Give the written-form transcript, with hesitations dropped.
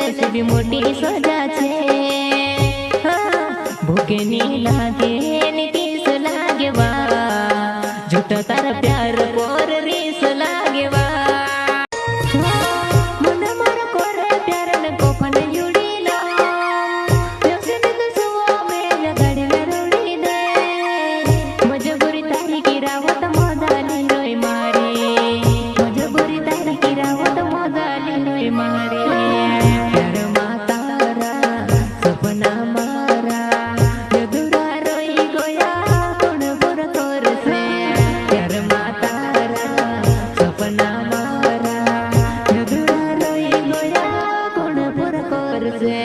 नसीबी मोटी सजा छे भूखे नी लागे नी तीस लागे वा झूठो तार प्यार पर रीस लागे वा मन मार कोर प्यार ने कोफन युड़ी लो व्यसन तो सुओ में लगाड़ी ना रोड़ी दे मजबूरी तारी की रावत मोदाली रोई मारे मजबूरी तारी की रावत मोदाली रोई मारे प्यार मातारा सपना मारा अधूरा रोई गोया कोण बुर तोर से प्यार मातारा सपना मारा अधूरा रोई गोया कोण बुर तोर से।